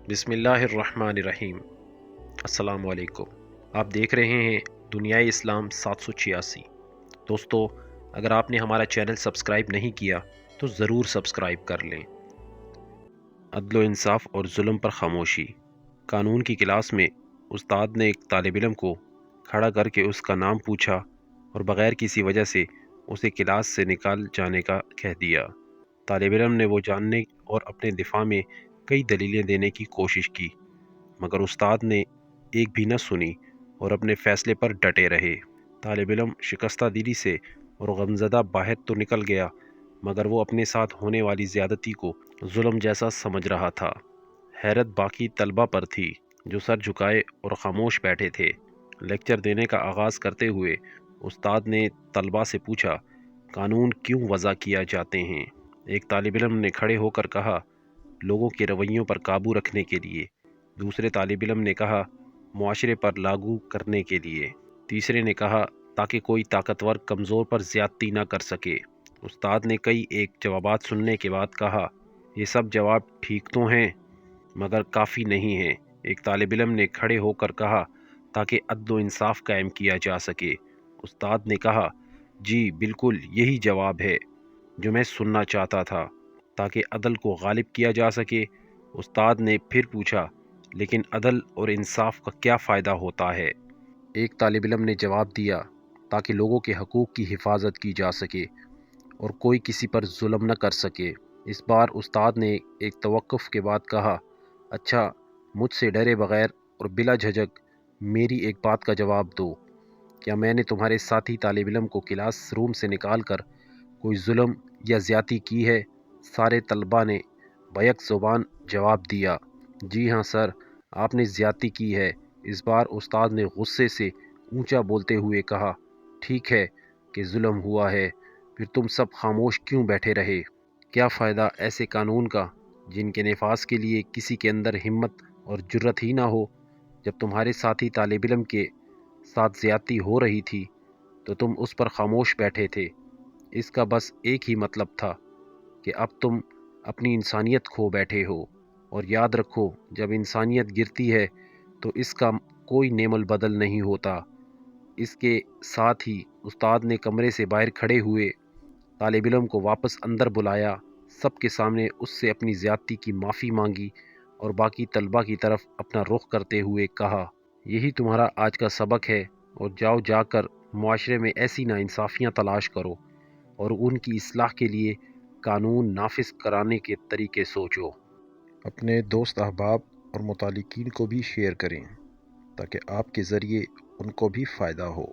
بسم اللہ الرحمن الرحیم۔ السلام علیکم۔ آپ دیکھ رہے ہیں دنیائے اسلام 786۔ دوستو، اگر آپ نے ہمارا چینل سبسکرائب نہیں کیا تو ضرور سبسکرائب کر لیں۔ عدل و انصاف اور ظلم پر خاموشی۔ قانون کی کلاس میں استاد نے ایک طالب علم کو کھڑا کر کے اس کا نام پوچھا اور بغیر کسی وجہ سے اسے کلاس سے نکال جانے کا کہہ دیا۔ طالب علم نے وہ جاننے اور اپنے دفاع میں کئی دلیلیں دینے کی کوشش کی، مگر استاد نے ایک بھی نہ سنی اور اپنے فیصلے پر ڈٹے رہے۔ طالب علم شکستہ دلی سے اور غمزدہ باہر تو نکل گیا، مگر وہ اپنے ساتھ ہونے والی زیادتی کو ظلم جیسا سمجھ رہا تھا۔ حیرت باقی طلبہ پر تھی جو سر جھکائے اور خاموش بیٹھے تھے۔ لیکچر دینے کا آغاز کرتے ہوئے استاد نے طلبہ سے پوچھا، قانون کیوں وضع کیا جاتے ہیں؟ ایک طالب علم نے کھڑے ہو کر کہا، لوگوں کے رویوں پر قابو رکھنے کے لیے۔ دوسرے طالب علم نے کہا، معاشرے پر لاگو کرنے کے لیے۔ تیسرے نے کہا، تاکہ کوئی طاقتور کمزور پر زیادتی نہ کر سکے۔ استاد نے کئی ایک جوابات سننے کے بعد کہا، یہ سب جواب ٹھیک تو ہیں مگر کافی نہیں ہیں۔ ایک طالب علم نے کھڑے ہو کر کہا، تاکہ عدل و انصاف قائم کیا جا سکے۔ استاد نے کہا، جی بالکل یہی جواب ہے جو میں سننا چاہتا تھا، تاکہ عدل کو غالب کیا جا سکے۔ استاد نے پھر پوچھا، لیکن عدل اور انصاف کا کیا فائدہ ہوتا ہے؟ ایک طالب علم نے جواب دیا، تاکہ لوگوں کے حقوق کی حفاظت کی جا سکے اور کوئی کسی پر ظلم نہ کر سکے۔ اس بار استاد نے ایک توقف کے بعد کہا، اچھا مجھ سے ڈرے بغیر اور بلا جھجک میری ایک بات کا جواب دو۔ کیا میں نے تمہارے ساتھی طالب علم کو کلاس روم سے نکال کر کوئی ظلم یا زیادتی کی ہے؟ سارے طلباء نے بیک زبان جواب دیا، جی ہاں سر، آپ نے زیادتی کی ہے۔ اس بار استاد نے غصے سے اونچا بولتے ہوئے کہا، ٹھیک ہے کہ ظلم ہوا ہے، پھر تم سب خاموش کیوں بیٹھے رہے؟ کیا فائدہ ایسے قانون کا جن کے نفاذ کے لیے کسی کے اندر ہمت اور جرت ہی نہ ہو؟ جب تمہارے ساتھی طالب علم کے ساتھ زیادتی ہو رہی تھی تو تم اس پر خاموش بیٹھے تھے۔ اس کا بس ایک ہی مطلب تھا کہ اب تم اپنی انسانیت کھو بیٹھے ہو، اور یاد رکھو جب انسانیت گرتی ہے تو اس کا کوئی نعم البدل نہیں ہوتا۔ اس کے ساتھ ہی استاد نے کمرے سے باہر کھڑے ہوئے طالب علم کو واپس اندر بلایا، سب کے سامنے اس سے اپنی زیادتی کی معافی مانگی اور باقی طلباء کی طرف اپنا رخ کرتے ہوئے کہا، یہی تمہارا آج کا سبق ہے، اور جاؤ جا کر معاشرے میں ایسی ناانصافیاں تلاش کرو اور ان کی اصلاح کے لیے قانون نافذ کرانے کے طریقے سوچو۔ اپنے دوست احباب اور متعلقین کو بھی شیئر کریں تاکہ آپ کے ذریعے ان کو بھی فائدہ ہو۔